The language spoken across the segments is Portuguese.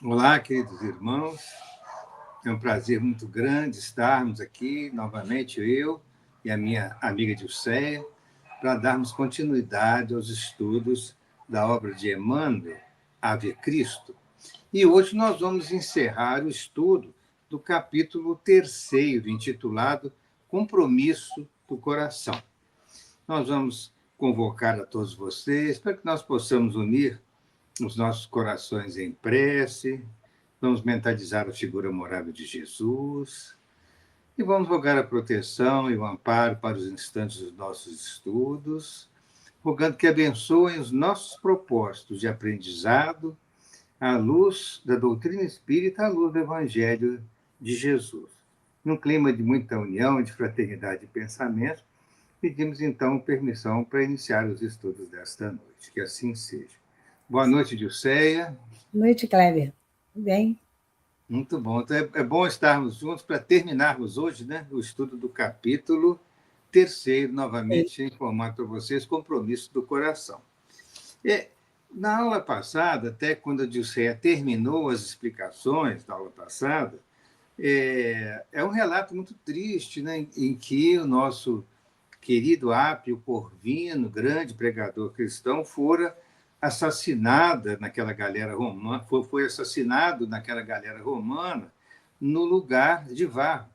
Olá, queridos irmãos. É um prazer muito grande estarmos aqui novamente, eu e a minha amiga Dilceia, para darmos continuidade aos estudos da obra de Emmanuel, Ave Cristo. E hoje nós vamos encerrar o estudo do capítulo 3º, intitulado Compromisso do Coração. Nós vamos convocar a todos vocês para que nós possamos unir os nossos corações em prece, vamos mentalizar a figura morável de Jesus e vamos rogar a proteção e o amparo para os instantes dos nossos estudos, rogando que abençoem os nossos propósitos de aprendizado à luz da doutrina espírita, à luz do Evangelho de Jesus. Num clima de muita união, de fraternidade de pensamento, pedimos então permissão para iniciar os estudos desta noite. Que assim seja. Boa noite, Dilceia. Boa noite, Kleber. Tudo bem? Muito bom. Então, é bom estarmos juntos para terminarmos hoje, né, o estudo do capítulo 3º, novamente informar para vocês, compromisso do coração. Na aula passada, até quando a Dilceia terminou as explicações da aula passada, é um relato muito triste, né, em que o nosso querido Apio Corvino, grande pregador cristão, fora assassinada naquela galera romana, foi assassinado naquela galera romana no lugar de Varro.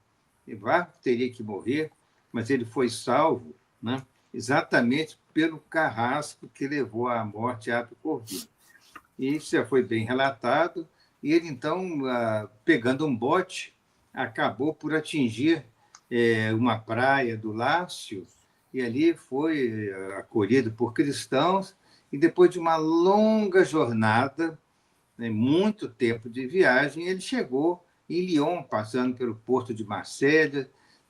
E Varro teria que morrer, mas ele foi salvo, né, exatamente pelo carrasco que levou à morte a Apio Corvino. E isso já foi bem relatado, e ele, então, pegando um bote, acabou por atingir uma praia do Lácio, e ali foi acolhido por cristãos, e depois de uma longa jornada, né, muito tempo de viagem, ele chegou em Lyon, passando pelo porto de Marselha.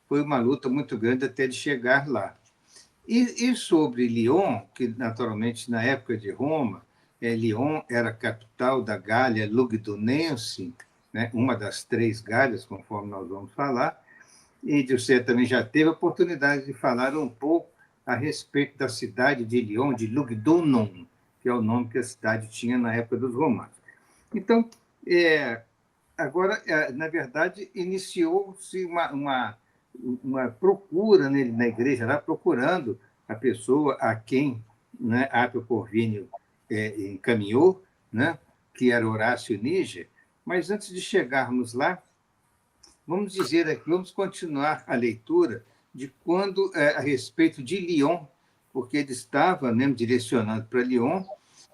Foi uma luta muito grande até ele chegar lá. E sobre Lyon, que naturalmente na época de Roma, Lyon era a capital da Gália Lugdunense, né, uma das 3 Gálias, conforme nós vamos falar, e você também já teve a oportunidade de falar um pouco a respeito da cidade de Lyon, de Lugdunum, que é o nome que a cidade tinha na época dos romanos. Então, agora, na verdade, iniciou-se uma procura nele, na igreja, lá procurando a pessoa a quem, né, Apio Corvínio encaminhou, né, que era Horácio Níger. Mas antes de chegarmos lá, vamos dizer aqui, vamos continuar a leitura de quando, a respeito de Lyon, porque ele estava mesmo direcionando para Lyon,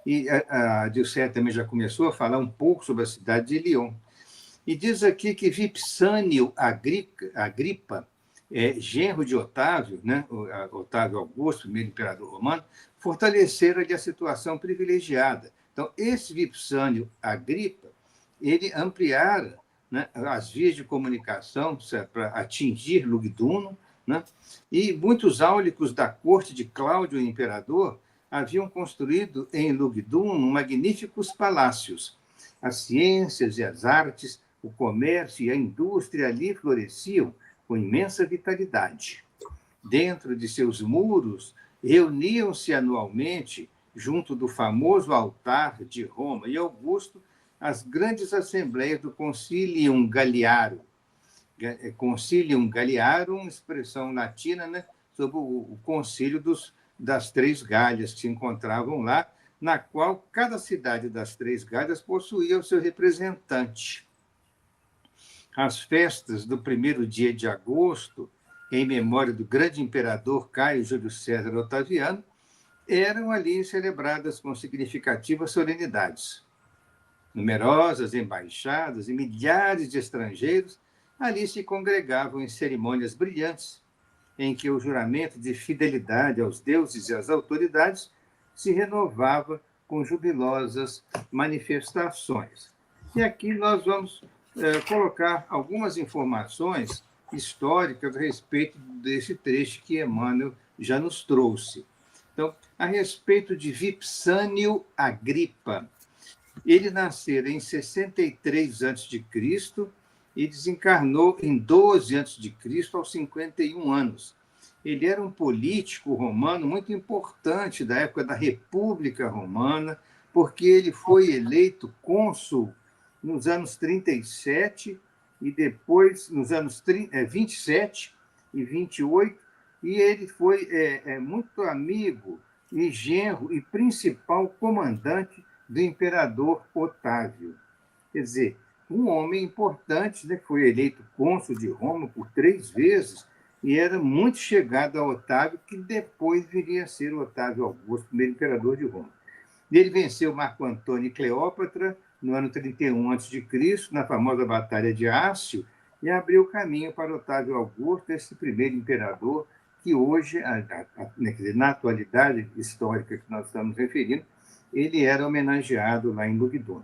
e a Dilceia também já começou a falar um pouco sobre a cidade de Lyon. E diz aqui que Vipsânio Agripa, genro de Otávio, né, Otávio Augusto, primeiro imperador romano, fortalecera-lhe a situação privilegiada. Então, esse Vipsânio Agripa, ele ampliara, né, as vias de comunicação para atingir Lugdunum, né, e muitos áulicos da corte de Cláudio, o imperador, haviam construído em Lugdunum magníficos palácios. As ciências e as artes, o comércio e a indústria ali floresciam com imensa vitalidade. Dentro de seus muros, reuniam-se anualmente, junto do famoso altar de Roma e Augusto, as grandes assembleias do Concilium Galiarum. Concilium Galiarum, expressão latina, né, sobre o concílio das 3 Gálias que se encontravam lá, na qual cada cidade das 3 Gálias possuía o seu representante. As festas do primeiro dia de agosto, em memória do grande imperador Caio Júlio César Otaviano, eram ali celebradas com significativas solenidades. Numerosas embaixadas e milhares de estrangeiros ali se congregavam em cerimônias brilhantes, em que o juramento de fidelidade aos deuses e às autoridades se renovava com jubilosas manifestações. E aqui nós vamos colocar algumas informações históricas a respeito desse trecho que Emmanuel já nos trouxe. Então, a respeito de Vipsânio Agripa, ele nascera em 63 a.C. e desencarnou em 12 a.C., aos 51 anos. Ele era um político romano muito importante da época da República Romana, porque ele foi eleito cônsul nos anos 37 e depois nos anos 27 e 28, e ele foi muito amigo e genro e principal comandante do imperador Otávio. Quer dizer, um homem importante, né, que foi eleito cônsul de Roma por 3 vezes e era muito chegado a Otávio, que depois viria a ser o Otávio Augusto, primeiro imperador de Roma. Ele venceu Marco Antônio e Cleópatra no ano 31 a.C., na famosa Batalha de Ácio, e abriu caminho para Otávio Augusto, esse primeiro imperador que hoje, quer dizer, na atualidade histórica que nós estamos referindo, ele era homenageado lá em Lugdunum.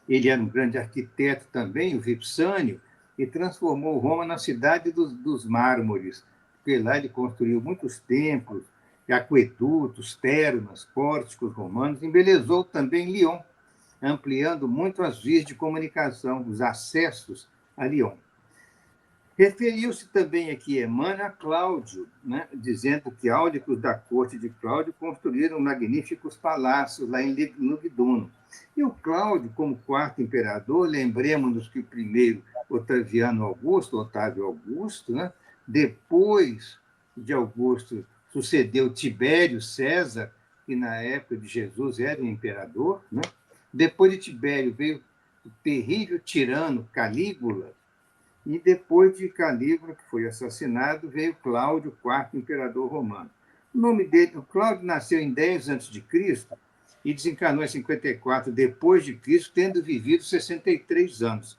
Ele era um grande arquiteto também, o Vipsânio, e transformou Roma na cidade dos mármores, porque lá ele construiu muitos templos, aquedutos, termas, pórticos romanos, embelezou também Lyon, ampliando muito as vias de comunicação, os acessos a Lyon. Referiu-se também aqui Emmanuel a Cláudio, né, dizendo que áulicos da corte de Cláudio construíram magníficos palácios lá em Lugdunum. E o Cláudio, como quarto imperador, lembremos-nos que o primeiro, Otaviano Augusto, Otávio Augusto, né, depois de Augusto sucedeu Tibério César, que na época de Jesus era o imperador. Né? Depois de Tibério veio o terrível tirano Calígula, e depois de Calígula, que foi assassinado, veio Cláudio, quarto imperador romano. O nome dele, o Cláudio nasceu em 10 a.C. e desencarnou em 54 depois de Cristo, tendo vivido 63 anos.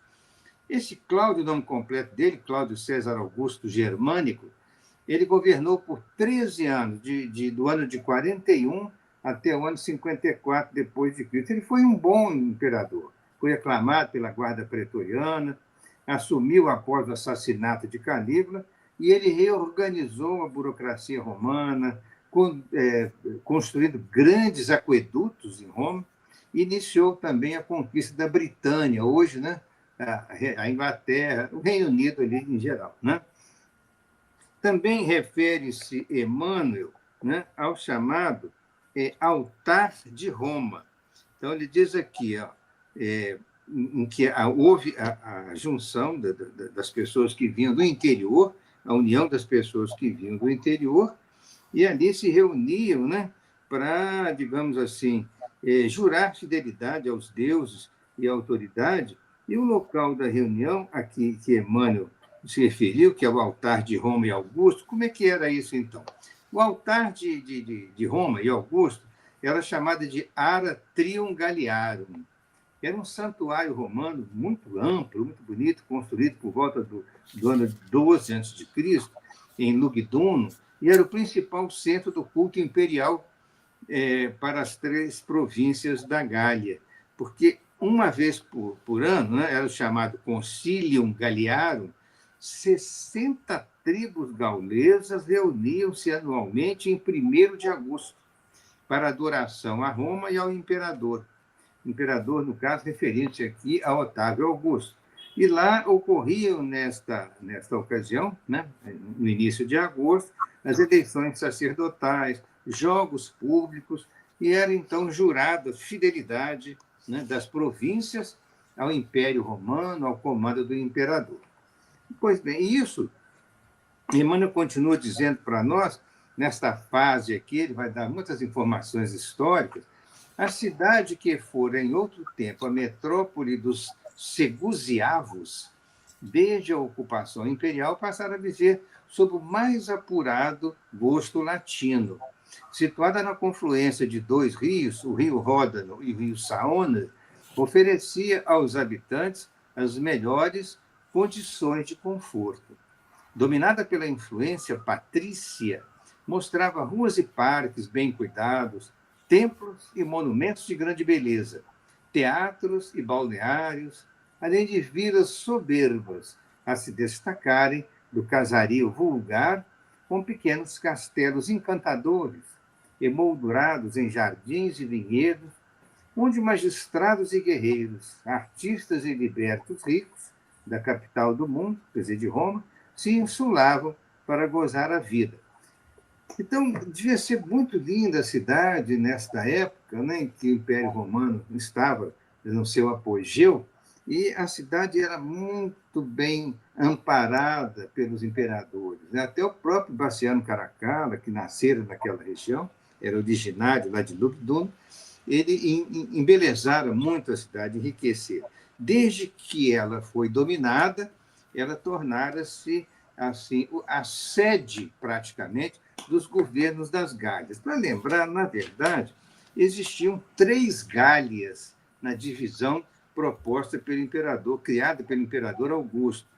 Esse Cláudio, o nome completo dele, Cláudio César Augusto Germânico, ele governou por 13 anos, do ano de 41 até o ano 54 depois de Cristo. Ele foi um bom imperador, foi aclamado pela guarda pretoriana, assumiu após o assassinato de Calígula, e ele reorganizou a burocracia romana, construindo grandes aquedutos em Roma, e iniciou também a conquista da Britânia, hoje, né, a Inglaterra, o Reino Unido ali em geral. Né? Também refere-se Emmanuel, né, ao chamado altar de Roma. Então, ele diz aqui, em que houve a junção das pessoas que vinham do interior, a união das pessoas que vinham do interior, e ali se reuniam, né, para, digamos assim, jurar fidelidade aos deuses e à autoridade, e o local da reunião, aqui que Emmanuel se referiu, que é o altar de Roma e Augusto. Como é que era isso, então? O altar de Roma e Augusto era chamado de Ara Triungaliarum. Era um santuário romano muito amplo, muito bonito, construído por volta do ano 12 a.C., em Lugdunum, e era o principal centro do culto imperial para as 3 províncias da Gália, porque uma vez por ano, né, era o chamado Concilium Galiarum, 60 tribos gaulesas reuniam-se anualmente em 1º de agosto para adoração a Roma e ao imperador. Imperador, no caso, referindo-se aqui a Otávio Augusto. E lá ocorriam, nesta ocasião, né, no início de agosto, as eleições sacerdotais, jogos públicos, e era então jurada fidelidade, né, das províncias ao Império Romano, ao comando do imperador. Pois bem, isso, Emmanuel continua dizendo para nós, nesta fase aqui, ele vai dar muitas informações históricas. A cidade que fora em outro tempo a metrópole dos segusiavos, desde a ocupação imperial, passaram a viver sob o mais apurado gosto latino. Situada na confluência de 2 rios, o rio Ródano e o rio Saona, oferecia aos habitantes as melhores condições de conforto. Dominada pela influência patrícia, mostrava ruas e parques bem cuidados, templos e monumentos de grande beleza, teatros e balneários, além de vilas soberbas a se destacarem do casario vulgar, com pequenos castelos encantadores, emoldurados em jardins e vinhedos, onde magistrados e guerreiros, artistas e libertos ricos da capital do mundo, quer dizer, de Roma, se insulavam para gozar a vida. Então, devia ser muito linda a cidade nesta época, né, em que o Império Romano estava no seu apogeu, e a cidade era muito bem amparada pelos imperadores, né? Até o próprio Bassiano Caracalla, que nascera naquela região, era originário lá de Lugdunum, ele embelezara muito a cidade, enriquecera. Desde que ela foi dominada, ela tornara-se assim a sede, praticamente, dos governos das Gálias. Para lembrar, na verdade, existiam 3 Gálias na divisão proposta pelo imperador, criada pelo imperador Augusto.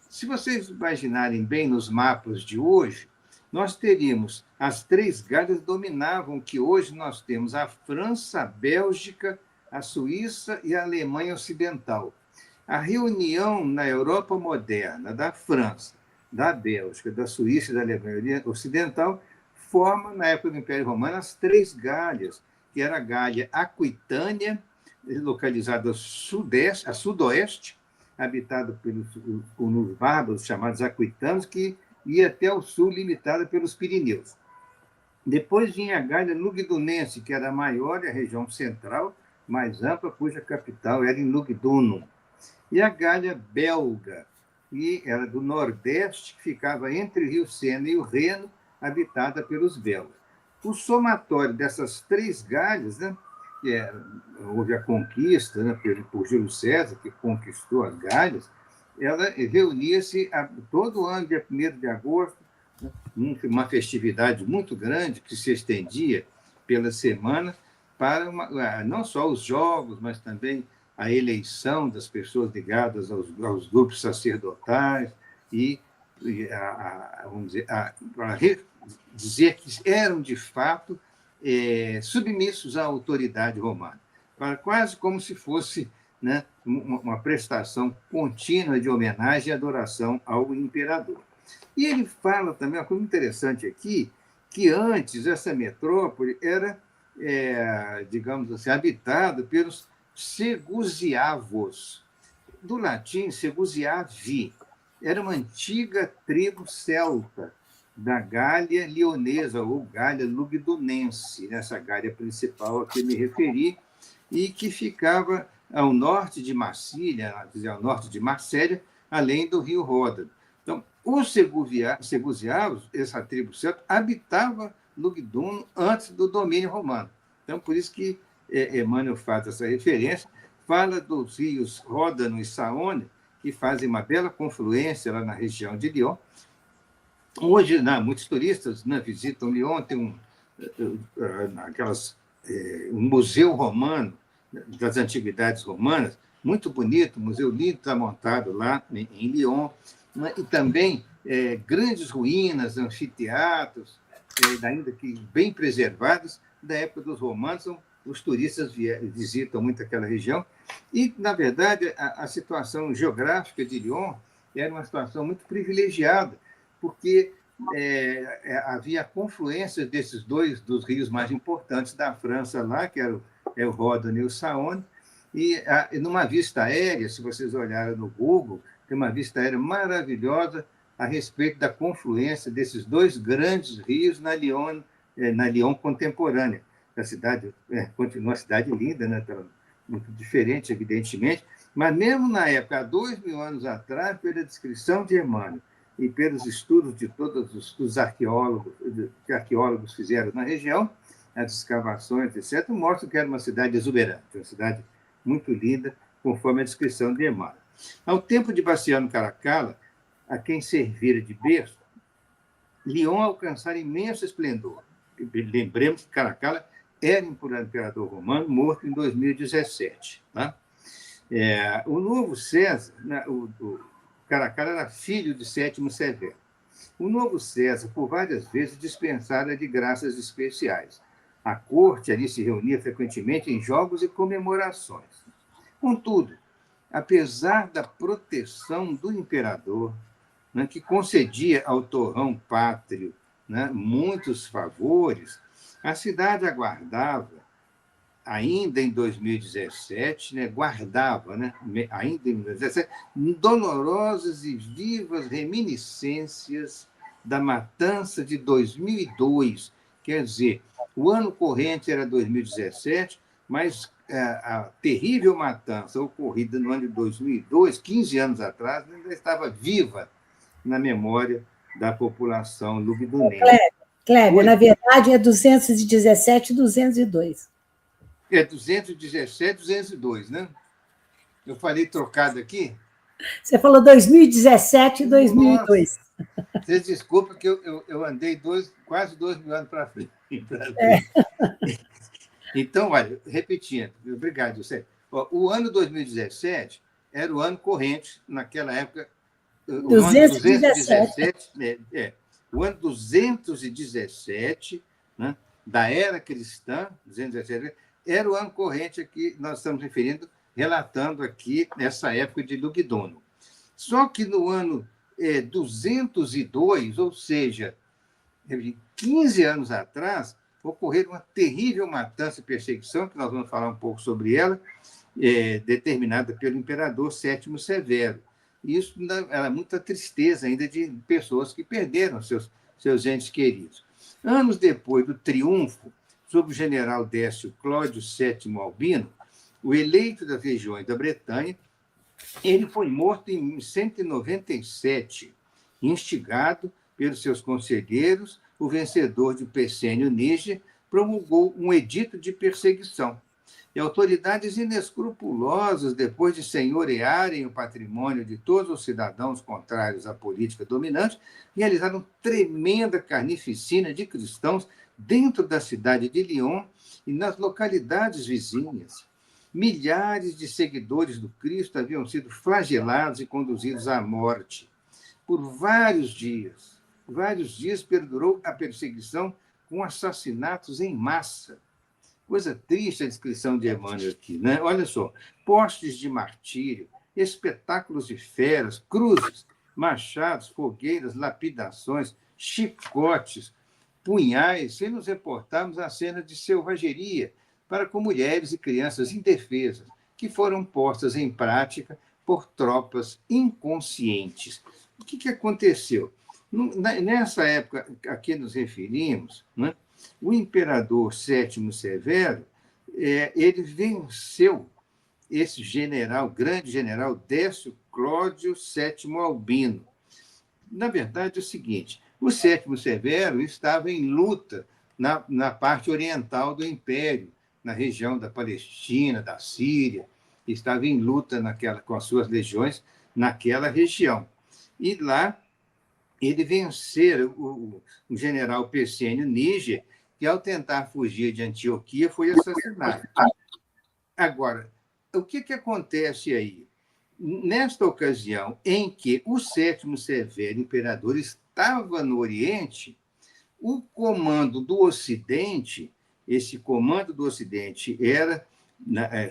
Se vocês imaginarem bem nos mapas de hoje, nós teríamos as 3 Gálias dominavam o que hoje nós temos a França, a Bélgica, a Suíça e a Alemanha Ocidental. A reunião na Europa moderna da França, da Bélgica, da Suíça e da Alemanha Ocidental forma, na época do Império Romano, as 3 Gálias, que era a Gália Aquitânia, localizada a sudoeste, habitada pelos bárbaros chamados aquitanos, que ia até o sul, limitada pelos Pirineus. Depois vinha a Gália Lugdunense, que era a maior e a região central, mais ampla, cuja capital era em Lugdunum. E a Gália Belga, que era do nordeste, que ficava entre o rio Sena e o Reno, habitada pelos belgas. O somatório dessas 3 Gálias, né, houve a conquista, né, por Júlio César, que conquistou as Gálias, ela reunia-se todo ano, dia 1º de agosto, né, uma festividade muito grande que se estendia pela semana para não só os jogos, mas também a eleição das pessoas ligadas aos grupos sacerdotais vamos dizer, para dizer que eram, de fato, submissos à autoridade romana, quase como se fosse, né, uma prestação contínua de homenagem e adoração ao imperador. E ele fala também uma coisa interessante aqui, que antes essa metrópole era, digamos assim, habitada pelos segusiavos, do latim segusiavi. Era uma antiga tribo celta da Gália Leonesa, ou Gália Lugdunense, nessa Gália principal a que me referi, e que ficava ao norte de Massília, ao norte de Marsella, além do rio Ródano. Então, os segusiavos, essa tribo celta, habitava Lugdunum antes do domínio romano. Então, por isso que Emmanuel faz essa referência, fala dos rios Ródano e Saône, que fazem uma bela confluência lá na região de Lyon. Hoje, muitos turistas visitam Lyon, tem um museu romano, das antiguidades romanas, muito bonito, museu lindo, está montado lá em Lyon, e também grandes ruínas, anfiteatros, ainda que bem preservados, da época dos romanos. Os turistas visitam muito aquela região, e, na verdade, a situação geográfica de Lyon era uma situação muito privilegiada, porque havia confluência desses dos rios mais importantes da França lá, que era o Ródano e o Saône, e numa vista aérea, se vocês olharem no Google, tem uma vista aérea maravilhosa a respeito da confluência desses 2 grandes rios na Lyon contemporânea. A cidade continua uma cidade linda, né? Muito diferente, evidentemente, mas mesmo na época, há 2.000 anos atrás, pela descrição de Emmanuel e pelos estudos de todos os arqueólogos, que arqueólogos fizeram na região, as escavações, etc., mostram que era uma cidade exuberante, uma cidade muito linda, conforme a descrição de Emmanuel. Ao tempo de Bassiano Caracalla, a quem servira de berço, Lyon alcançara imenso esplendor. Lembremos que Caracalla era imperador romano, morto em 2017. Tá? O novo César, o Caracalla era filho de Sétimo Severo. O novo César, por várias vezes, dispensara de graças especiais. A corte ali se reunia frequentemente em jogos e comemorações. Contudo, apesar da proteção do imperador, né, que concedia ao torrão pátrio, né, muitos favores, a cidade aguardava, ainda em 2017, guardava, ainda em 2017, dolorosas e vivas reminiscências da matança de 2002. Quer dizer, o ano corrente era 2017, mas a terrível matança ocorrida no ano de 2002, 15 anos atrás, ainda estava viva na memória da população lugdunense. Kleber, na verdade é 217 e 202. É 217, 202, né? Eu falei trocado aqui? Você falou 2017 e 2002. Nossa, vocês desculpem que eu andei quase 2.000 anos para frente. Então, olha, repetindo, obrigado, José. O ano 2017 era o ano corrente, naquela época, o ano 217. 217, o ano 217, né, da era cristã, 217, era o ano corrente a que nós estamos referindo, relatando aqui essa época de Lugdunum. Só que no ano 202, ou seja, 15 anos atrás, ocorreu uma terrível matança e perseguição, que nós vamos falar um pouco sobre ela, determinada pelo imperador Sétimo Severo. Isso era muita tristeza ainda de pessoas que perderam seus entes queridos. Anos depois do triunfo sobre o general Décio Cláudio VII Albino, o eleito das regiões da Bretanha, ele foi morto em 197, instigado pelos seus conselheiros. O vencedor de Pescenio Níger promulgou um edito de perseguição. E autoridades inescrupulosas, depois de senhorearem o patrimônio de todos os cidadãos contrários à política dominante, realizaram tremenda carnificina de cristãos dentro da cidade de Lyon e nas localidades vizinhas. Milhares de seguidores do Cristo haviam sido flagelados e conduzidos à morte. Por vários dias perdurou a perseguição com assassinatos em massa. Coisa triste a descrição de Emmanuel aqui, né? Olha só, postes de martírio, espetáculos de feras, cruzes, machados, fogueiras, lapidações, chicotes, punhais, sem nos reportarmos a cena de selvageria para com mulheres e crianças indefesas, que foram postas em prática por tropas inconscientes. O que aconteceu? Nessa época a que nos referimos, né, o imperador Sétimo Severo, ele venceu esse grande general Décio Cláudio VII Albino. Na verdade, é o seguinte: o Sétimo Severo estava em luta na parte oriental do Império, na região da Palestina, da Síria, estava em luta com as suas legiões naquela região. E lá ele venceu o general Pescenio Níger, que, ao tentar fugir de Antioquia, foi assassinado. Agora, o que acontece aí? Nesta ocasião em que o Sétimo Severo Imperador estava no Oriente, o comando do Ocidente, esse comando do Ocidente era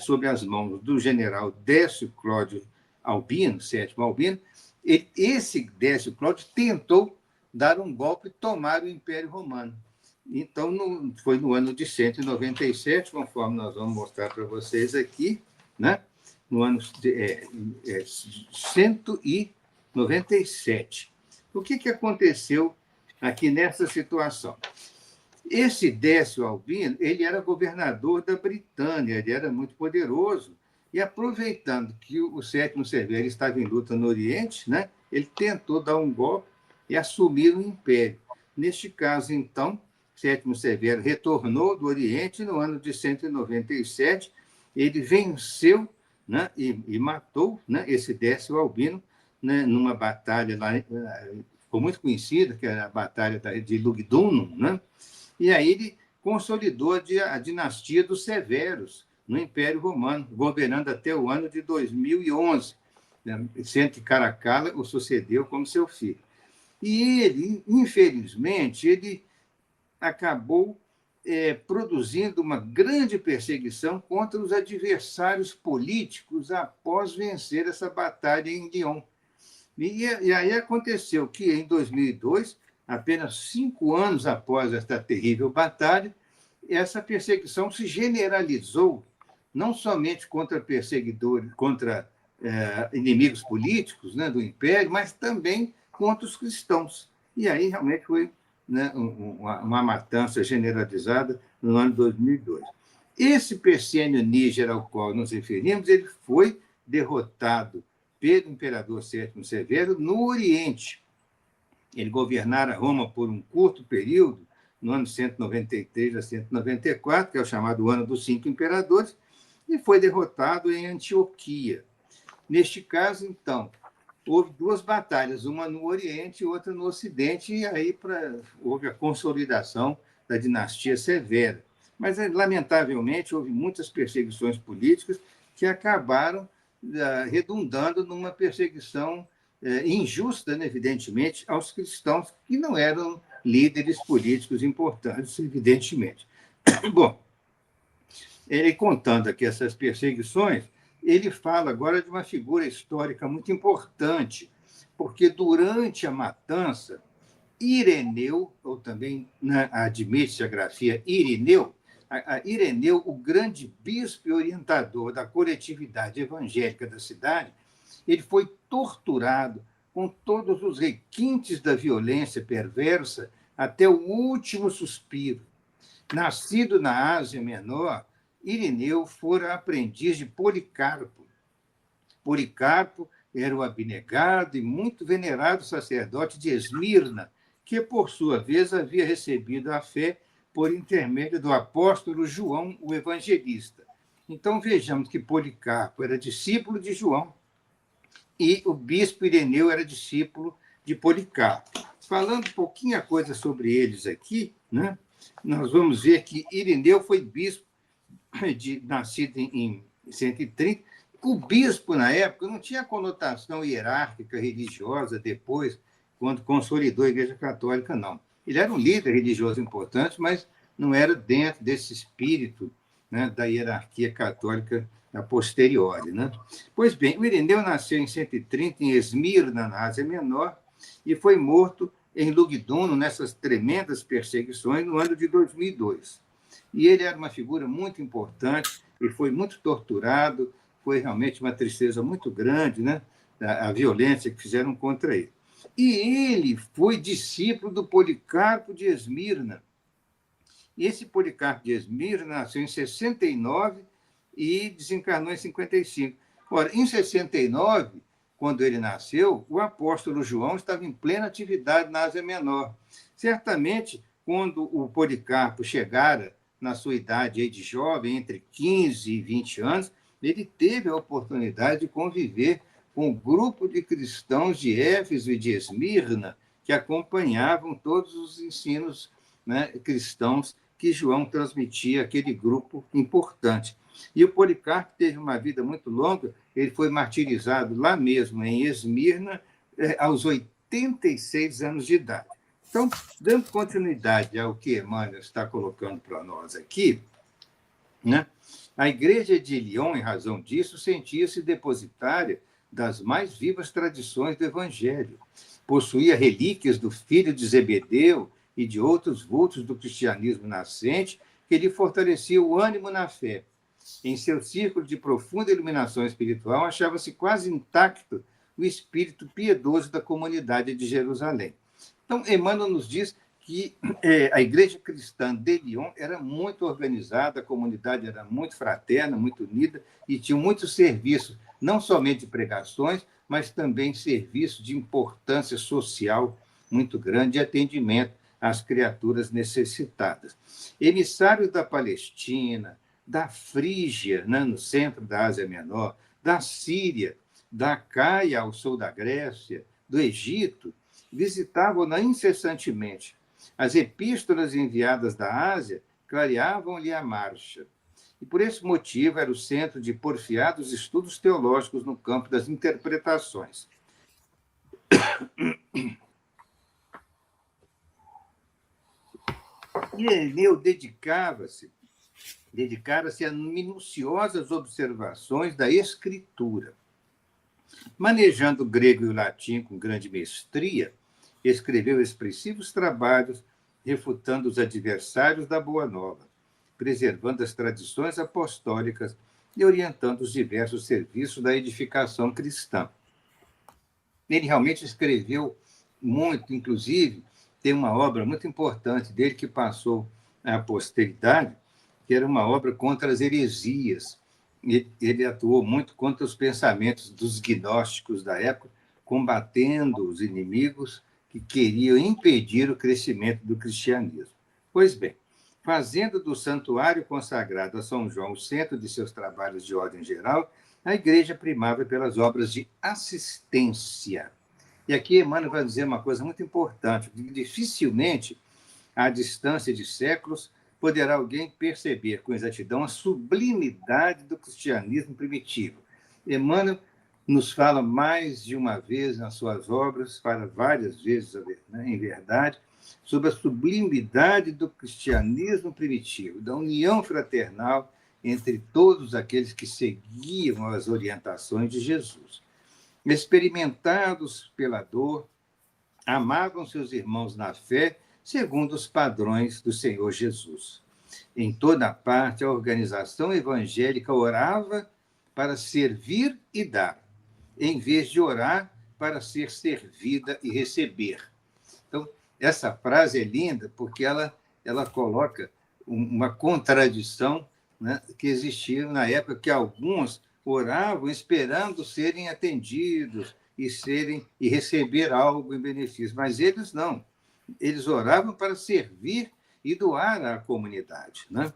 sob as mãos do general Décio Cláudio Albino, Sétimo Albino. Esse Décio Cláudio tentou dar um golpe e tomar o Império Romano. Então, foi no ano de 197, conforme nós vamos mostrar para vocês aqui, né? No ano 197. O que aconteceu aqui nessa situação? Esse Décio Albino, ele era governador da Britânia, ele era muito poderoso, e aproveitando que o Sétimo Severo estava em luta no Oriente, né, ele tentou dar um golpe e assumir o império. Neste caso, então, Sétimo Severo retornou do Oriente no ano de 197, ele venceu, né, e matou, né, esse Décio Albino, né, numa batalha lá, ficou muito conhecida, que era a Batalha de Lugdunum, né? E aí ele consolidou a dinastia dos Severos no Império Romano, governando até o ano de 2011, né, sendo que Caracalla o sucedeu como seu filho. E ele, infelizmente, ele acabou produzindo uma grande perseguição contra os adversários políticos após vencer essa batalha em Lyon. E aí aconteceu que, em 2002, apenas 5 anos após esta terrível batalha, essa perseguição se generalizou, não somente contra perseguidores, contra inimigos políticos, né, do Império, mas também contra os cristãos. E aí realmente foi, né, uma matança generalizada no ano 2002. Esse Persênio Níger ao qual nos referimos, ele foi derrotado pelo imperador Sétimo Severo no Oriente. Ele governara Roma por um curto período, no ano 193 a 194, que é o chamado Ano dos Cinco Imperadores, e foi derrotado em Antioquia. Neste caso, então, houve duas batalhas, uma no Oriente e outra no Ocidente, e aí houve a consolidação da dinastia Severa. Mas, lamentavelmente, houve muitas perseguições políticas que acabaram redundando numa perseguição injusta, né, evidentemente, aos cristãos que não eram líderes políticos importantes, evidentemente. Bom, ele contando aqui essas perseguições, ele fala agora de uma figura histórica muito importante, porque durante a matança, Ireneu, ou também admite a grafia Irineu, Ireneu, o grande bispo e orientador da coletividade evangélica da cidade, ele foi torturado com todos os requintes da violência perversa até o último suspiro. Nascido na Ásia Menor, Irineu fora aprendiz de Policarpo. Policarpo era o abnegado e muito venerado sacerdote de Esmirna, que, por sua vez, havia recebido a fé por intermédio do apóstolo João, o evangelista. Então, vejamos que Policarpo era discípulo de João e o bispo Ireneu era discípulo de Policarpo. Falando um pouquinho a coisa sobre eles aqui, né, nós vamos ver que Ireneu foi bispo nascido em 130. O bispo, na época, não tinha conotação hierárquica religiosa depois, quando consolidou a Igreja Católica, não. Ele era um líder religioso importante, mas não era dentro desse espírito, né, da hierarquia católica a posteriori. Né? Pois bem, o Ireneu nasceu em 130 em Esmirna, na Ásia Menor, e foi morto em Lugdunum, nessas tremendas perseguições, no ano de 2002. E ele era uma figura muito importante e foi muito torturado, foi realmente uma tristeza muito grande, né? A violência que fizeram contra ele. E ele foi discípulo do Policarpo de Esmirna. E esse Policarpo de Esmirna nasceu em 69 e desencarnou em 55. Ora, em 69, quando ele nasceu, o apóstolo João estava em plena atividade na Ásia Menor. Certamente, quando o Policarpo chegara na sua idade aí de jovem, entre 15 e 20 anos, ele teve a oportunidade de conviver com o grupo de cristãos de Éfeso e de Esmirna, que acompanhavam todos os ensinos, né, cristãos que João transmitia àquele grupo importante. E o Policarpo teve uma vida muito longa, ele foi martirizado lá mesmo, em Esmirna, aos 86 anos de idade. Então, dando continuidade ao que Emmanuel está colocando para nós aqui, né, a Igreja de Lyon, em razão disso, sentia-se depositária das mais vivas tradições do Evangelho. Possuía relíquias do filho de Zebedeu e de outros vultos do cristianismo nascente que lhe fortalecia o ânimo na fé. Em seu círculo de profunda iluminação espiritual, achava-se quase intacto o espírito piedoso da comunidade de Jerusalém. Então, Emmanuel nos diz que a igreja cristã de Lyon era muito organizada, a comunidade era muito fraterna, muito unida, e tinha muitos serviços, não somente de pregações, mas também serviços de importância social muito grande, de atendimento às criaturas necessitadas. Emissários da Palestina, da Frígia, né, no centro da Ásia Menor, da Síria, da Caia, ao sul da Grécia, do Egito, visitavam-na incessantemente. As epístolas enviadas da Ásia clareavam-lhe a marcha. E por esse motivo era o centro de porfiados estudos teológicos no campo das interpretações. Ireneu dedicara-se a minuciosas observações da Escritura. Manejando o grego e o latim com grande mestria, escreveu expressivos trabalhos refutando os adversários da Boa Nova, preservando as tradições apostólicas e orientando os diversos serviços da edificação cristã. Ele realmente escreveu muito, inclusive, tem uma obra muito importante dele que passou à posteridade, que era uma obra contra as heresias. Ele atuou muito contra os pensamentos dos gnósticos da época, combatendo os inimigos que queriam impedir o crescimento do cristianismo. Pois bem, fazendo do santuário consagrado a São João o centro de seus trabalhos de ordem geral, a igreja primava pelas obras de assistência. E aqui Emmanuel vai dizer uma coisa muito importante: dificilmente, à distância de séculos, poderá alguém perceber com exatidão a sublimidade do cristianismo primitivo. Emmanuel nos fala mais de uma vez nas suas obras, fala várias vezes, em verdade, sobre a sublimidade do cristianismo primitivo, da união fraternal entre todos aqueles que seguiam as orientações de Jesus. Experimentados pela dor, amavam seus irmãos na fé, segundo os padrões do Senhor Jesus. Em toda parte, a organização evangélica orava para servir e dar, em vez de orar para ser servida e receber. Então, essa frase é linda porque ela coloca uma contradição, né, que existia na época, que alguns oravam esperando serem atendidos e receber algo em benefício, mas eles não. Eles oravam para servir e doar à comunidade, né?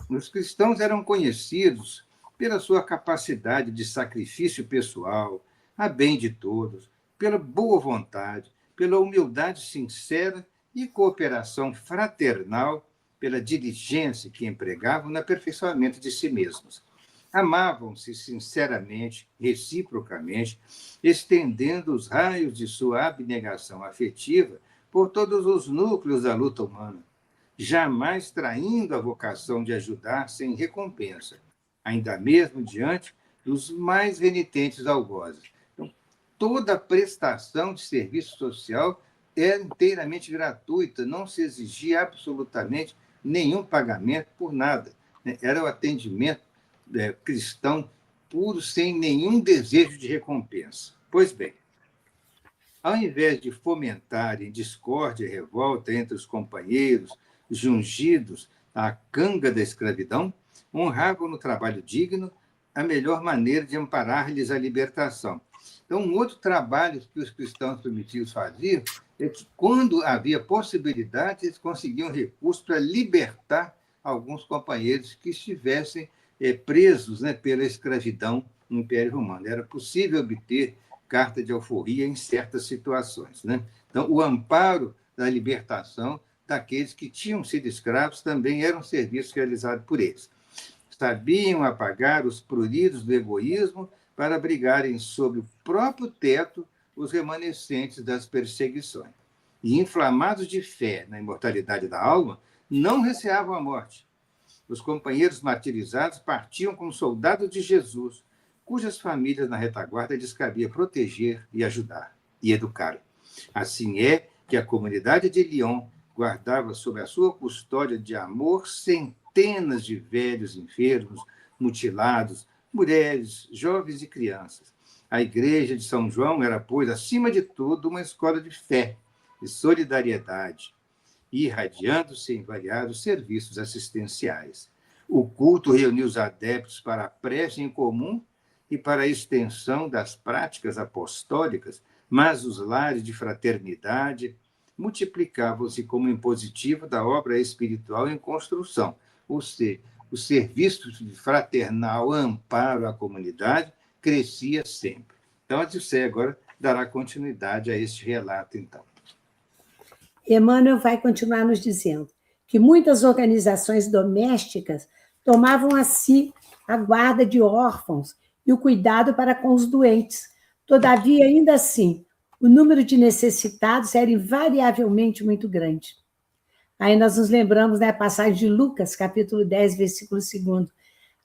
Os cristãos eram conhecidos pela sua capacidade de sacrifício pessoal, a bem de todos, pela boa vontade, pela humildade sincera e cooperação fraternal, pela diligência que empregavam no aperfeiçoamento de si mesmos. Amavam-se sinceramente, reciprocamente, estendendo os raios de sua abnegação afetiva por todos os núcleos da luta humana, jamais traindo a vocação de ajudar sem recompensa, ainda mesmo diante dos mais renitentes algozes. Então, toda prestação de serviço social era inteiramente gratuita, não se exigia absolutamente nenhum pagamento por nada. Era o atendimento cristão puro, sem nenhum desejo de recompensa. Pois bem, ao invés de fomentarem discórdia e revolta entre os companheiros, jungidos à canga da escravidão, honravam no trabalho digno a melhor maneira de amparar-lhes a libertação. Então, um outro trabalho que os cristãos primitivos faziam é que, quando havia possibilidade, eles conseguiam recursos para libertar alguns companheiros que estivessem presos, né, pela escravidão no Império Romano. Era possível obter carta de alforria em certas situações, né? Então, o amparo da libertação daqueles que tinham sido escravos também era um serviço realizado por eles. Sabiam apagar os pruridos do egoísmo para abrigarem sob o próprio teto os remanescentes das perseguições. E, inflamados de fé na imortalidade da alma, não receavam a morte. Os companheiros martirizados partiam como soldados de Jesus, cujas famílias na retaguarda lhes cabia proteger e ajudar, e educar. Assim é que a comunidade de Lyon guardava sob a sua custódia de amor centenas de velhos enfermos, mutilados, mulheres, jovens e crianças. A igreja de São João era, pois, acima de tudo, uma escola de fé, de solidariedade, irradiando-se em variados serviços assistenciais. O culto reuniu os adeptos para a prece em comum e para a extensão das práticas apostólicas, mas os lares de fraternidade multiplicavam-se como impositivo da obra espiritual em construção, ou seja, o serviço de fraternal amparo à comunidade crescia sempre. Então, a Dilcé agora dará continuidade a este relato, então. Emmanuel vai continuar nos dizendo que muitas organizações domésticas tomavam a si a guarda de órfãos e o cuidado para com os doentes. Todavia, ainda assim, o número de necessitados era invariavelmente muito grande. Aí nós nos lembramos da passagem de Lucas, capítulo 10, versículo 2.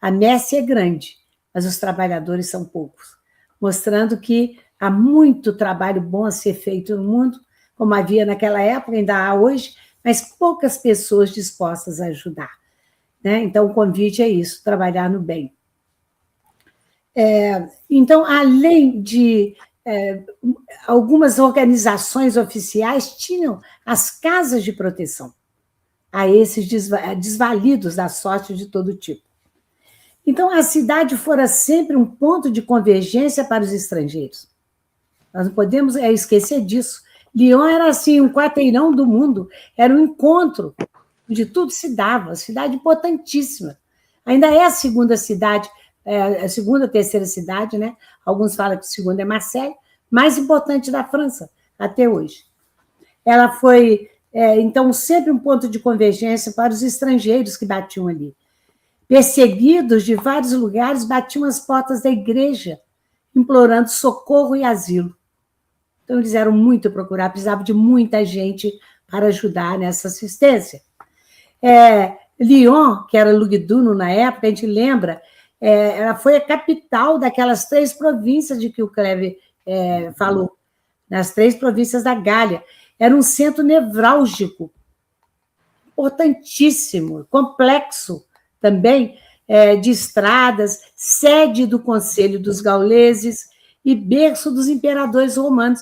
A messe é grande, mas os trabalhadores são poucos, mostrando que há muito trabalho bom a ser feito no mundo, como havia naquela época, ainda há hoje, mas poucas pessoas dispostas a ajudar, né? Então, o convite é isso, trabalhar no bem. Então, além de algumas organizações oficiais, tinham as casas de proteção. a esses desvalidos da sorte de todo tipo. Então, a cidade fora sempre um ponto de convergência para os estrangeiros. Nós não podemos esquecer disso. Lyon era assim, um quarteirão do mundo, era um encontro onde tudo se dava, cidade importantíssima. Ainda é a segunda cidade, a segunda, terceira cidade, né? Alguns falam que a segunda é Marseille, mais importante da França até hoje. Ela foi, então, sempre um ponto de convergência para os estrangeiros que batiam ali. Perseguidos de vários lugares, batiam as portas da igreja, implorando socorro e asilo. Então, eles eram muito procurados, precisavam de muita gente para ajudar nessa assistência. Lyon, que era Lugdunum na época, a gente lembra, ela foi a capital daquelas 3 províncias de que o Cleber falou, nas 3 províncias da Gália. Era um centro nevrálgico, importantíssimo, complexo também, de estradas, sede do Conselho dos Gauleses e berço dos imperadores romanos,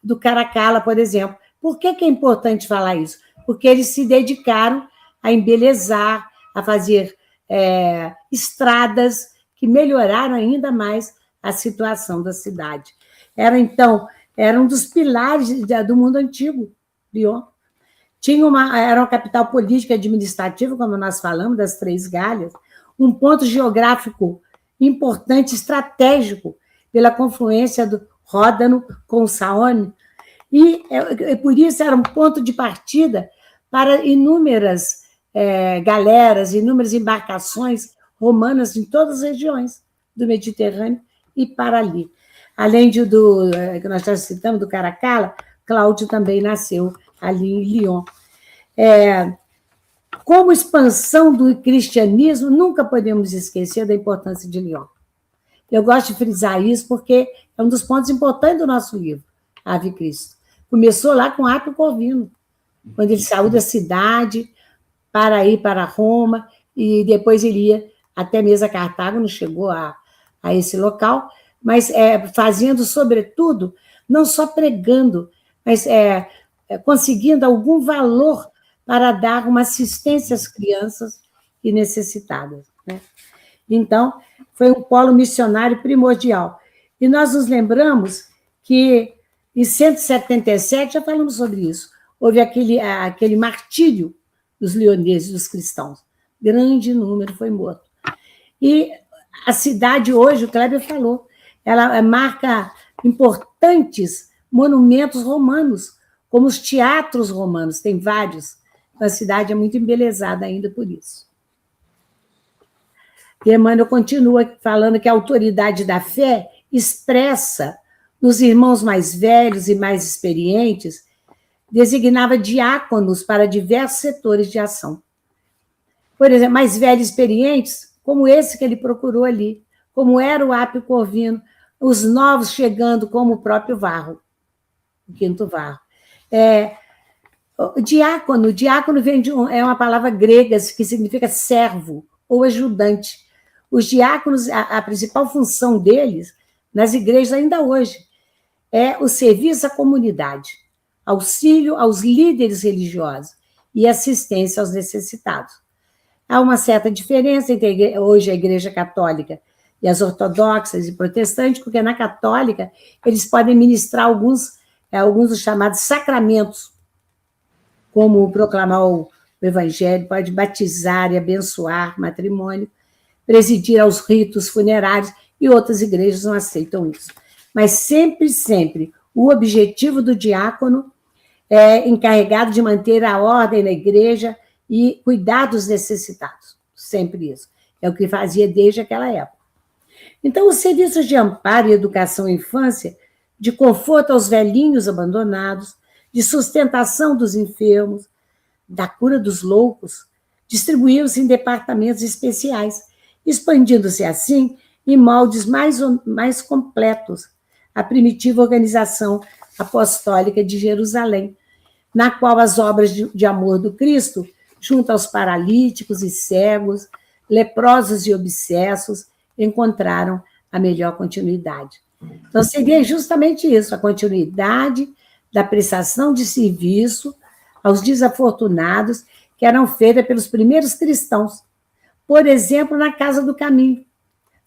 do Caracalla, por exemplo. Por que é importante falar isso? Porque eles se dedicaram a embelezar, a fazer estradas que melhoraram ainda mais a situação da cidade. Era um dos pilares do mundo antigo, Lyon. Era uma capital política e administrativa, como nós falamos, das 3 Gálias, um ponto geográfico importante, estratégico, pela confluência do Ródano com o Saône, e por isso era um ponto de partida para inúmeras galeras, inúmeras embarcações romanas em todas as regiões do Mediterrâneo e para ali. Além do que nós já citamos, do Caracalla, Cláudio também nasceu ali em Lyon. Como expansão do cristianismo, nunca podemos esquecer da importância de Lyon. Eu gosto de frisar isso porque é um dos pontos importantes do nosso livro, Ave Cristo. Começou lá com Apio Corvino, quando ele saiu da cidade para ir para Roma, e depois ele ia até mesmo a Cartago, não chegou a esse local, mas fazendo, sobretudo, não só pregando, mas conseguindo algum valor para dar uma assistência às crianças e necessitadas, né? Então, foi um polo missionário primordial. E nós nos lembramos que, em 177, já falamos sobre isso, houve aquele martírio dos lioneses, dos cristãos. Grande número foi morto. E a cidade hoje, o Kleber falou, ela marca importantes monumentos romanos, como os teatros romanos, tem vários. A cidade é muito embelezada ainda por isso. E Emmanuel continua falando que a autoridade da fé expressa nos irmãos mais velhos e mais experientes, designava diáconos para diversos setores de ação. Por exemplo, mais velhos e experientes, como esse que ele procurou ali, como era o Apio Corvino, os novos chegando, como o próprio Varro, o quinto Varro. Diácono vem é uma palavra grega que significa servo ou ajudante. Os diáconos, a principal função deles, nas igrejas ainda hoje, é o serviço à comunidade, auxílio aos líderes religiosos e assistência aos necessitados. Há uma certa diferença entre hoje a Igreja Católica e as ortodoxas e protestantes, porque na Católica eles podem ministrar alguns dos chamados sacramentos, como proclamar o Evangelho, pode batizar e abençoar matrimônio, presidir aos ritos funerários, e outras igrejas não aceitam isso. Mas sempre, o objetivo do diácono é encarregado de manter a ordem na igreja e cuidar dos necessitados. Sempre isso. É o que fazia desde aquela época. Então, os serviços de amparo e educação à infância, de conforto aos velhinhos abandonados, de sustentação dos enfermos, da cura dos loucos, distribuíam-se em departamentos especiais, expandindo-se assim em moldes mais completos a primitiva organização apostólica de Jerusalém, na qual as obras de amor do Cristo, junto aos paralíticos e cegos, leprosos e obsessos, encontraram a melhor continuidade. Então, seria justamente isso, a continuidade da prestação de serviço aos desafortunados, que eram feitas pelos primeiros cristãos. Por exemplo, na Casa do Caminho,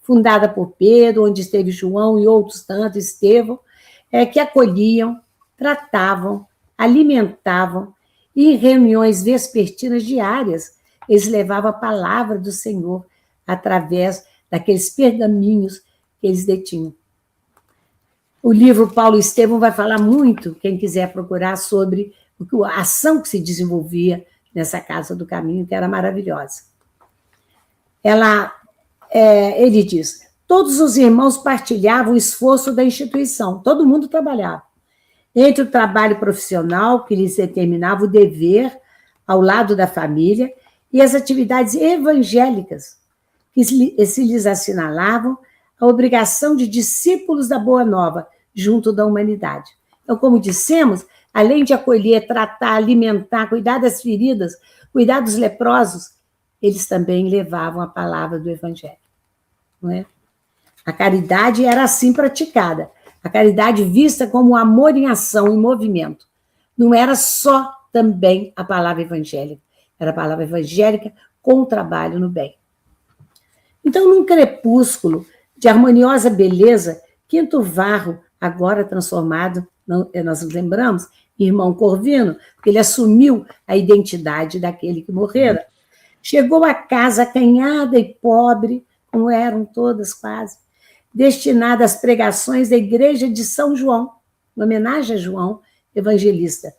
fundada por Pedro, onde esteve João e outros tantos, Estevão, que acolhiam, tratavam, alimentavam, e em reuniões vespertinas diárias, eles levavam a palavra do Senhor através daqueles pergaminhos que eles detinham. O livro Paulo e Estevão vai falar muito, quem quiser procurar, sobre a ação que se desenvolvia nessa Casa do Caminho, que era maravilhosa. Ele diz, todos os irmãos partilhavam o esforço da instituição, todo mundo trabalhava. Entre o trabalho profissional, que lhes determinava o dever ao lado da família, e as atividades evangélicas, que se lhes assinalavam a obrigação de discípulos da Boa Nova, junto da humanidade. Então, como dissemos, além de acolher, tratar, alimentar, cuidar das feridas, cuidar dos leprosos, eles também levavam a palavra do Evangelho. Não é? A caridade era assim praticada. A caridade vista como amor em ação, em movimento. Não era só também a palavra evangélica. Era a palavra evangélica com o trabalho no bem. Então, num crepúsculo de harmoniosa beleza, Quinto Varro, agora transformado, nós nos lembramos, irmão Corvino, porque ele assumiu a identidade daquele que morrera. Chegou a casa acanhada e pobre, como eram todas quase, destinada às pregações da igreja de São João, em homenagem a João Evangelista,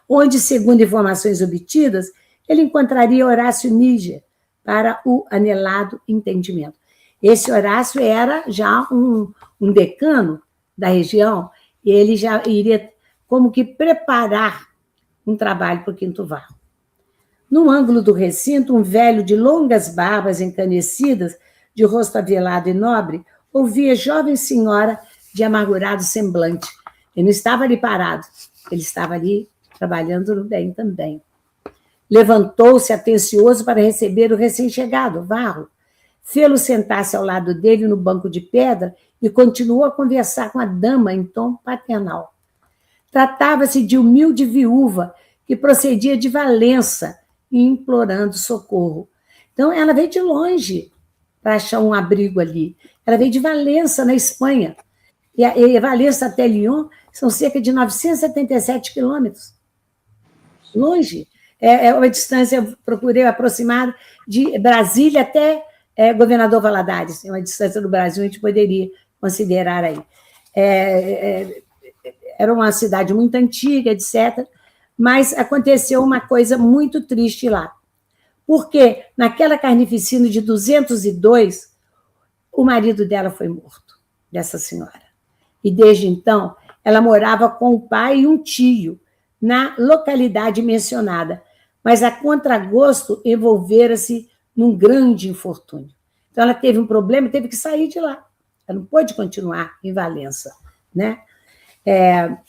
onde, segundo informações obtidas, ele encontraria Horácio Níger para o anelado entendimento. Esse Horácio era já um decano da região, e ele já iria como que preparar um trabalho para o Quinto Varro. No ângulo do recinto, um velho de longas barbas encanecidas, de rosto avelado e nobre, ouvia jovem senhora de amargurado semblante. Ele não estava ali parado, ele estava ali trabalhando no bem também. Levantou-se atencioso para receber o recém-chegado, Varro. Fê-lo sentar-se ao lado dele no banco de pedra e continuou a conversar com a dama em tom paternal. Tratava-se de humilde viúva que procedia de Valença, implorando socorro. Então, ela veio de longe para achar um abrigo ali. Ela veio de Valença, na Espanha. E Valença até Lyon são cerca de 977 quilômetros. Longe. É uma distância, eu procurei aproximar de Brasília até Governador Valadares. É uma distância do Brasil, a gente poderia considerar aí. Era uma cidade muito antiga, etc., mas aconteceu uma coisa muito triste lá. Porque naquela carnificina de 202, o marido dela foi morto, dessa senhora. E desde então, ela morava com o pai e um tio na localidade mencionada, mas a contragosto envolvera-se num grande infortúnio. Então, ela teve um problema, teve que sair de lá. Ela não pôde continuar em Valença, né?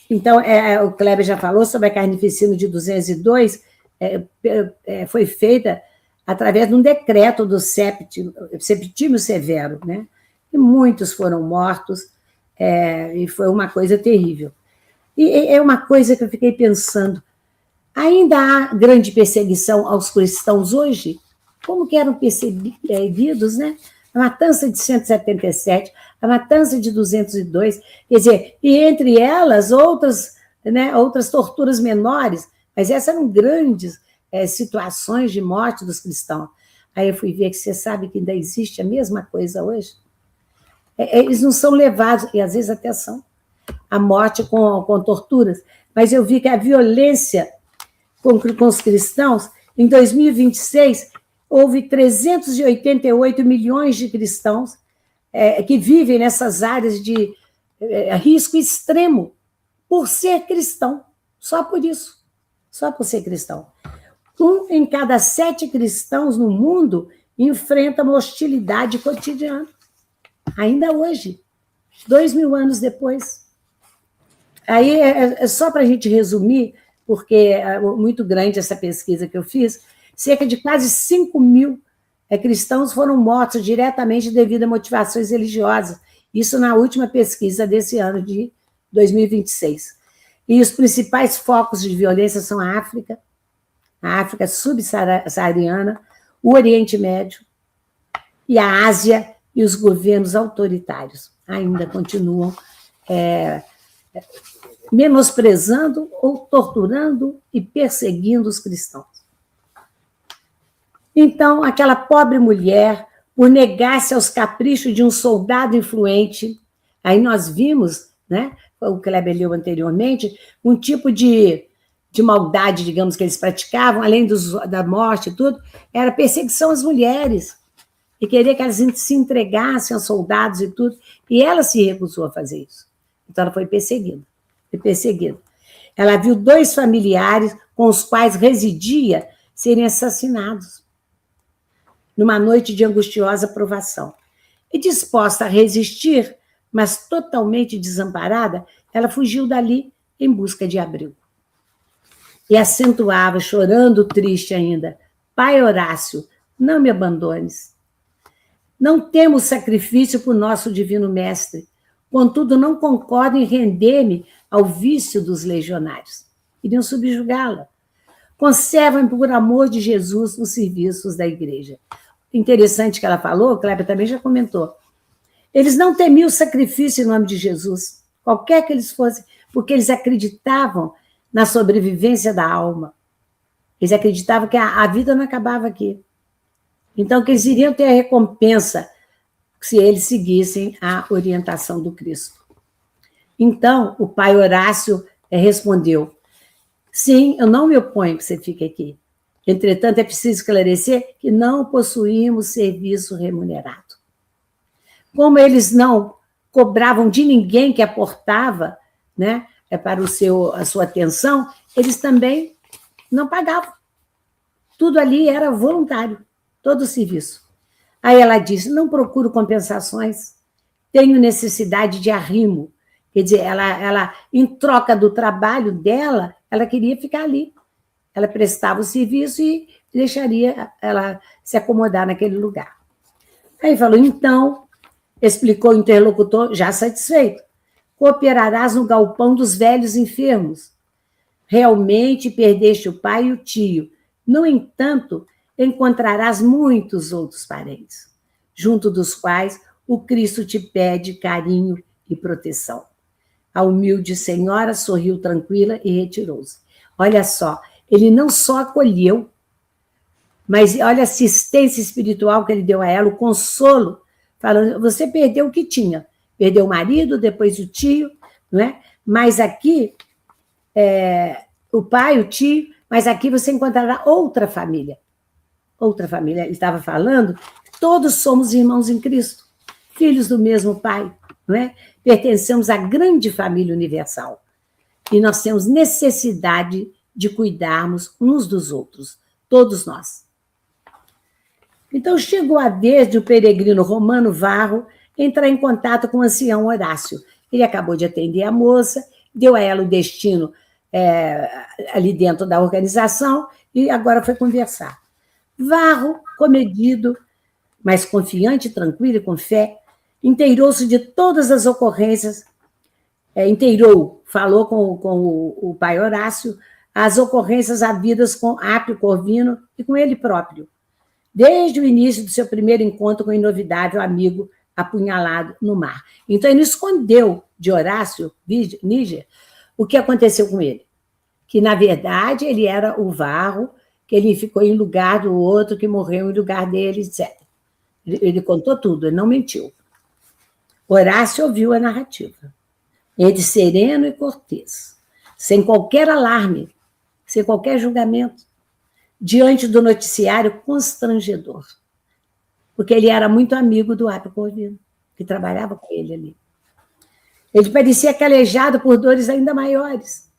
Então, o Kleber já falou sobre a carnificina de 202, foi feita através de um decreto do Septímio Severo, né? E muitos foram mortos, e foi uma coisa terrível. E é uma coisa que eu fiquei pensando, ainda há grande perseguição aos cristãos hoje? Como que eram perseguidos, né? A matança de 177, a matança de 202, quer dizer, e entre elas outras, né, outras torturas menores, mas essas eram grandes situações de morte dos cristãos. Aí eu fui ver que você sabe que ainda existe a mesma coisa hoje. Eles não são levados, e às vezes até são, à morte com torturas, mas eu vi que a violência com os cristãos, em 2026, houve 388 milhões de cristãos que vivem nessas áreas de risco extremo por ser cristão, só por isso, só por ser cristão. 1 em cada 7 cristãos no mundo enfrenta uma hostilidade cotidiana, ainda hoje, 2000 anos depois. Aí é só para a gente resumir, porque é muito grande essa pesquisa que eu fiz, cerca de quase 5.000 cristãos foram mortos diretamente devido a motivações religiosas. Isso na última pesquisa desse ano de 2026. E os principais focos de violência são a África, a África subsaariana, o Oriente Médio e a Ásia, e os governos autoritários ainda continuam menosprezando ou torturando e perseguindo os cristãos. Então, aquela pobre mulher, por negar-se aos caprichos de um soldado influente, aí nós vimos, né, o Kleber leu anteriormente, um tipo de maldade, digamos, que eles praticavam, além da morte e tudo, era perseguição às mulheres, e queria que elas se entregassem aos soldados e tudo, e ela se recusou a fazer isso. Então, ela foi perseguida. Ela viu 2 familiares com os quais residia serem assassinados, numa noite de angustiosa provação. E disposta a resistir, mas totalmente desamparada, ela fugiu dali em busca de abrigo. E acentuava, chorando triste ainda: Pai Horácio, não me abandones. Não temos sacrifício por nosso divino mestre, contudo não concordo em render-me ao vício dos legionários. Iriam subjugá-la. Conservam por amor de Jesus nos serviços da igreja. Interessante que ela falou, o Kleber também já comentou. Eles não temiam o sacrifício em nome de Jesus, qualquer que eles fossem, porque eles acreditavam na sobrevivência da alma. Eles acreditavam que a vida não acabava aqui. Então, que eles iriam ter a recompensa se eles seguissem a orientação do Cristo. Então, o pai Horácio respondeu: sim, eu não me oponho que você fique aqui. Entretanto, é preciso esclarecer que não possuímos serviço remunerado. Como eles não cobravam de ninguém que aportava, né, para a sua atenção, eles também não pagavam. Tudo ali era voluntário, todo o serviço. Aí ela disse: não procuro compensações, tenho necessidade de arrimo. Quer dizer, ela, em troca do trabalho dela, ela queria ficar ali. Ela prestava o serviço e deixaria ela se acomodar naquele lugar. Aí falou: então, explicou o interlocutor, já satisfeito, cooperarás no galpão dos velhos enfermos. Realmente perdeste o pai e o tio. No entanto, encontrarás muitos outros parentes, junto dos quais o Cristo te pede carinho e proteção. A humilde senhora sorriu tranquila e retirou-se. Olha só, ele não só acolheu, mas olha a assistência espiritual que ele deu a ela, o consolo, falando: você perdeu o que tinha, perdeu o marido, depois o tio, não é? Mas aqui, o pai, o tio, mas aqui você encontrará outra família. Outra família. Ele estava falando: todos somos irmãos em Cristo, filhos do mesmo pai, não é? Pertencemos à grande família universal. E nós temos necessidade de cuidarmos uns dos outros, todos nós. Então, chegou a vez de o peregrino Romano Varro entrar em contato com o ancião Horácio. Ele acabou de atender a moça, deu a ela o destino ali dentro da organização e agora foi conversar. Varro, comedido, mas confiante, tranquilo e com fé, inteirou-se de todas as ocorrências, falou com o pai Horácio as ocorrências havidas com Apio Corvino e com ele próprio, desde o início do seu primeiro encontro com o inovidável amigo apunhalado no mar. Então, ele escondeu de Horácio Níger o que aconteceu com ele, que, na verdade, ele era o Varro, que ele ficou em lugar do outro, que morreu em lugar dele, etc. Ele contou tudo, ele não mentiu. Horácio ouviu a narrativa. Ele, sereno e cortês, sem qualquer alarme, sem qualquer julgamento, diante do noticiário constrangedor, porque ele era muito amigo do Apio Corvino, que trabalhava com ele ali. Ele parecia calejado por dores ainda maiores.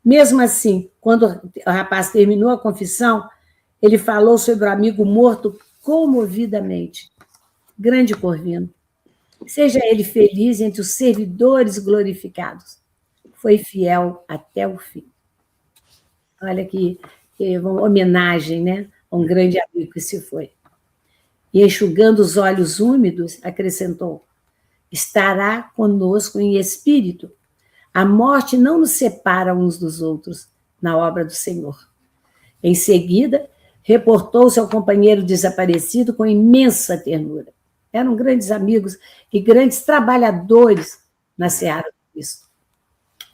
Mesmo assim, quando o rapaz terminou a confissão, ele falou sobre o amigo morto comovidamente. Grande Corvino, seja ele feliz entre os servidores glorificados. Foi fiel até o fim. Olha que uma homenagem, né, a um grande amigo que se foi. E, enxugando os olhos úmidos, acrescentou: estará conosco em espírito. A morte não nos separa uns dos outros na obra do Senhor. Em seguida, reportou-se ao companheiro desaparecido com imensa ternura. Eram grandes amigos e grandes trabalhadores na seara do Cristo.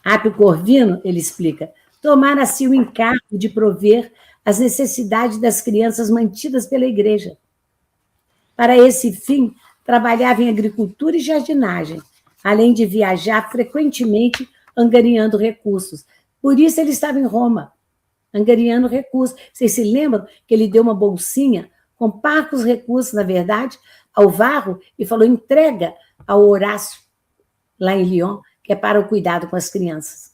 Apio Corvino, ele explica, tomara a si o encargo de prover as necessidades das crianças mantidas pela igreja. Para esse fim, trabalhava em agricultura e jardinagem, além de viajar frequentemente angariando recursos. Por isso ele estava em Roma, angariando recursos. Vocês se lembram que ele deu uma bolsinha com parcos recursos, na verdade, ao Varro, e falou, entrega ao Horácio, lá em Lyon, que é para o cuidado com as crianças.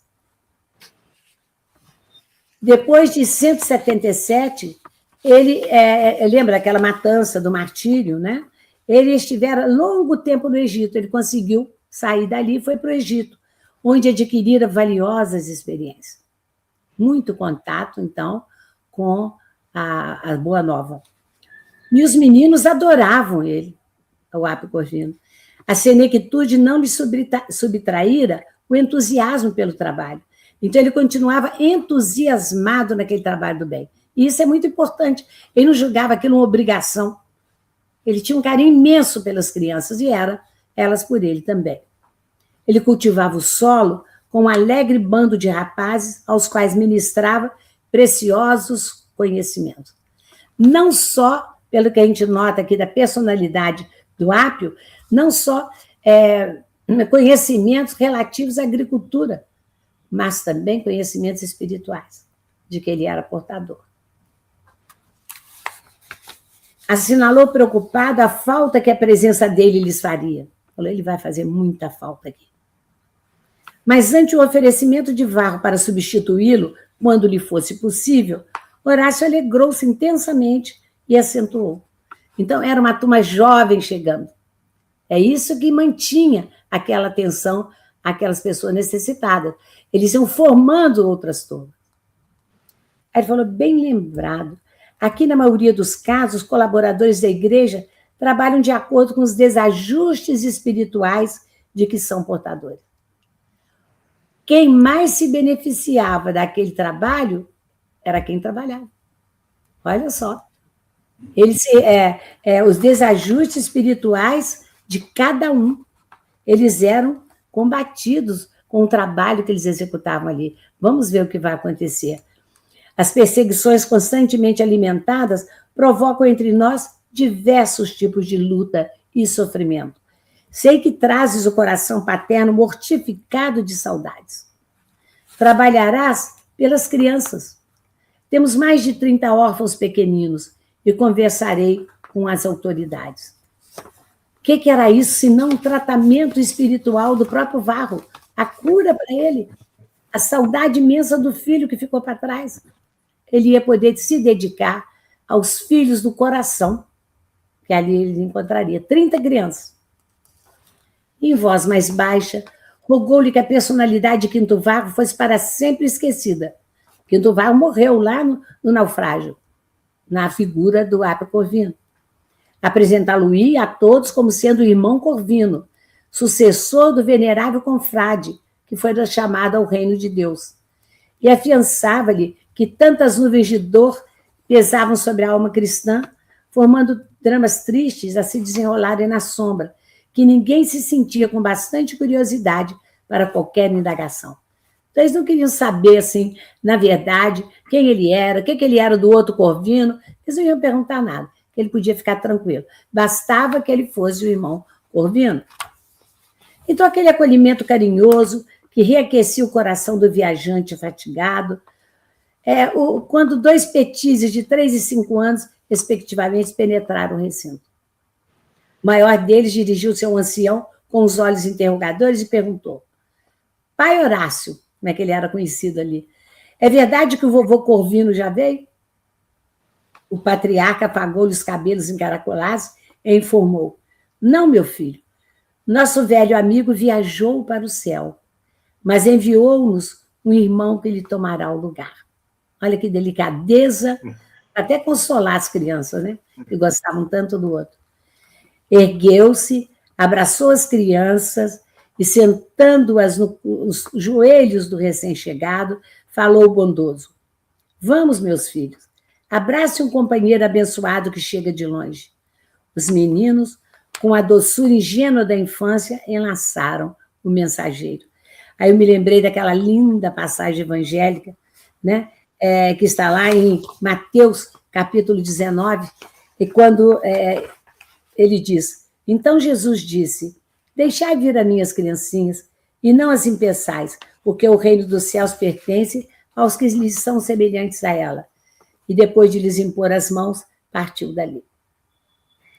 Depois de 177, ele, lembra aquela matança do martírio, né? Ele estivera longo tempo no Egito, ele conseguiu sair dali e foi para o Egito, onde adquirira valiosas experiências. Muito contato, então, com a Boa Nova. E os meninos adoravam ele, o Apio Corvino. A senectude não lhe subtraíra o entusiasmo pelo trabalho. Então, ele continuava entusiasmado naquele trabalho do bem. E isso é muito importante. Ele não julgava aquilo uma obrigação. Ele tinha um carinho imenso pelas crianças e elas por ele também. Ele cultivava o solo com um alegre bando de rapazes aos quais ministrava preciosos conhecimentos. Não só, pelo que a gente nota aqui da personalidade do Apio, não só conhecimentos relativos à agricultura, mas também conhecimentos espirituais, de que ele era portador. Assinalou preocupado a falta que a presença dele lhes faria. Falou, ele vai fazer muita falta aqui. Mas ante o oferecimento de Varro para substituí-lo, quando lhe fosse possível, Horácio alegrou-se intensamente e acentuou. Então, era uma turma jovem chegando. É isso que mantinha aquela atenção àquelas pessoas necessitadas. Eles iam formando outras turmas. Aí ele falou, bem lembrado, aqui na maioria dos casos, os colaboradores da igreja trabalham de acordo com os desajustes espirituais de que são portadores. Quem mais se beneficiava daquele trabalho era quem trabalhava. Olha só. Os desajustes espirituais de cada um, eles eram combatidos com o trabalho que eles executavam ali. Vamos ver o que vai acontecer. As perseguições constantemente alimentadas provocam entre nós diversos tipos de luta e sofrimento. Sei que trazes o coração paterno mortificado de saudades. Trabalharás pelas crianças. Temos mais de 30 órfãos pequeninos e conversarei com as autoridades. O que era isso, senão um tratamento espiritual do próprio Varro? A cura para ele, a saudade imensa do filho que ficou para trás. Ele ia poder se dedicar aos filhos do coração, que ali ele encontraria 30 crianças. Em voz mais baixa, rogou-lhe que a personalidade de Quinto Varro fosse para sempre esquecida. Quinto Varro morreu lá no naufrágio, na figura do Apio Corvino. Apresentá-lo-ia a todos como sendo o irmão Corvino, sucessor do venerável confrade, que foi chamado ao reino de Deus. E afiançava-lhe que tantas nuvens de dor pesavam sobre a alma cristã, formando dramas tristes a se desenrolarem na sombra, que ninguém se sentia com bastante curiosidade para qualquer indagação. Então, eles não queriam saber, assim, na verdade, quem ele era, o que ele era do outro Corvino, eles não iam perguntar nada, que ele podia ficar tranquilo. Bastava que ele fosse o irmão Corvino. Então, aquele acolhimento carinhoso que reaquecia o coração do viajante fatigado, quando 2 petizes de 3 e 5 anos, respectivamente, penetraram o recinto. O maior deles dirigiu-se ao ancião com os olhos interrogadores e perguntou, pai Horácio, como é que ele era conhecido ali, é verdade que o vovô Corvino já veio? O patriarca apagou-lhe os cabelos encaracolados e informou, não, meu filho, nosso velho amigo viajou para o céu, mas enviou-nos um irmão que lhe tomará o lugar. Olha que delicadeza, até consolar as crianças, né? Que gostavam tanto do outro. Ergueu-se, abraçou as crianças e, sentando-as nos joelhos do recém-chegado, falou bondoso. Vamos, meus filhos, abrace um companheiro abençoado que chega de longe. Os meninos, com a doçura ingênua da infância, enlaçaram o mensageiro. Aí eu me lembrei daquela linda passagem evangélica, né? Que está lá em Mateus, capítulo 19, e quando ele diz: então Jesus disse, deixai vir as minhas criancinhas, e não as impeçais, porque o reino dos céus pertence aos que lhes são semelhantes a ela. E depois de lhes impor as mãos, partiu dali.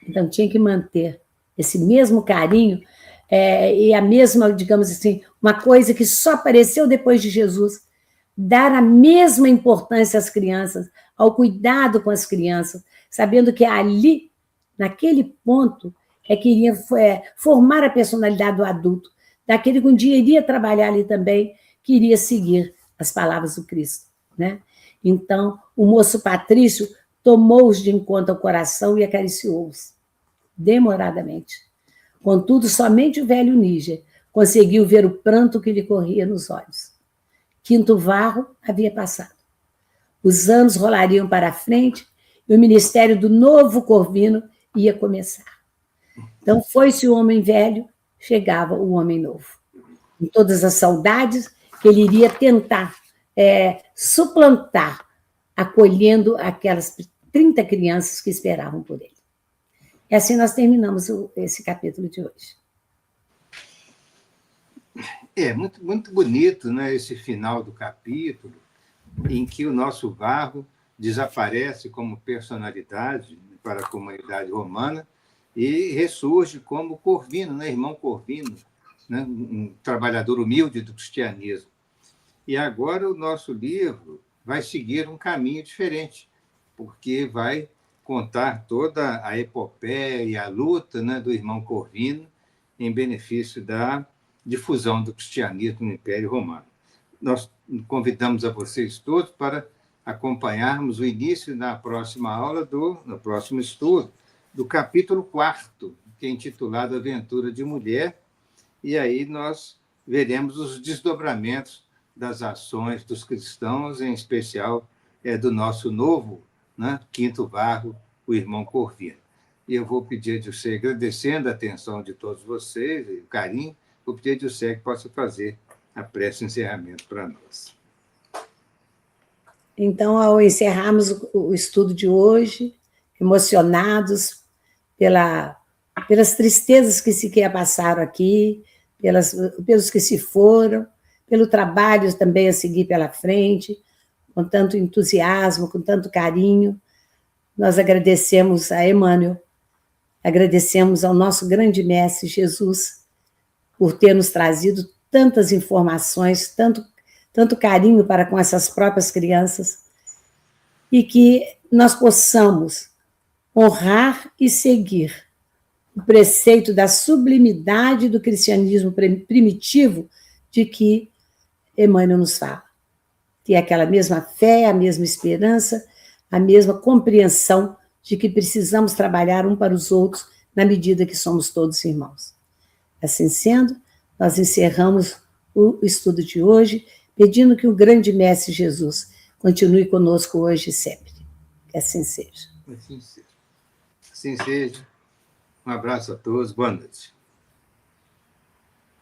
Então tinha que manter esse mesmo carinho e a mesma, digamos assim, uma coisa que só apareceu depois de Jesus, dar a mesma importância às crianças, ao cuidado com as crianças, sabendo que ali, naquele ponto, que iria formar a personalidade do adulto, daquele que um dia iria trabalhar ali também, que iria seguir as palavras do Cristo, né? Então, o moço Patrício tomou-os de encontro ao coração e acariciou-os, demoradamente. Contudo, somente o velho Níger conseguiu ver o pranto que lhe corria nos olhos. Quinto Varro havia passado. Os anos rolariam para a frente e o ministério do novo Corvino ia começar. Então, foi-se o homem velho, chegava o homem novo. Com todas as saudades que ele iria tentar suplantar, acolhendo aquelas 30 crianças que esperavam por ele. E assim nós terminamos esse capítulo de hoje. Muito, muito bonito, né, esse final do capítulo, em que o nosso Varro desaparece como personalidade para a comunidade romana e ressurge como Corvino, né, irmão Corvino, né, um trabalhador humilde do cristianismo. E agora o nosso livro vai seguir um caminho diferente, porque vai contar toda a epopeia e a luta, né, do irmão Corvino em benefício da difusão do cristianismo no Império Romano. Nós convidamos a vocês todos para acompanharmos o início da próxima aula, no próximo estudo, do capítulo 4º, que é intitulado Aventura de Mulher, e aí nós veremos os desdobramentos das ações dos cristãos, em especial do nosso novo, né, Quinto Varro, o irmão Corvino. E eu vou pedir de você, agradecendo a atenção de todos vocês, e o carinho, vou pedir de você que possa fazer a prece de encerramento para nós. Então, ao encerrarmos o estudo de hoje, emocionados pelas tristezas que sequer passaram aqui, pelos que se foram, pelo trabalho também a seguir pela frente, com tanto entusiasmo, com tanto carinho, nós agradecemos a Emmanuel, agradecemos ao nosso grande mestre Jesus por ter nos trazido tantas informações, tanto carinho para com essas próprias crianças, e que nós possamos honrar e seguir o preceito da sublimidade do cristianismo primitivo de que Emmanuel nos fala. Ter aquela mesma fé, a mesma esperança, a mesma compreensão de que precisamos trabalhar um para os outros na medida que somos todos irmãos. Assim sendo, nós encerramos o estudo de hoje, pedindo que o grande Mestre Jesus continue conosco hoje e sempre. Que assim seja. Assim seja. Assim seja. Um abraço a todos. Boa noite.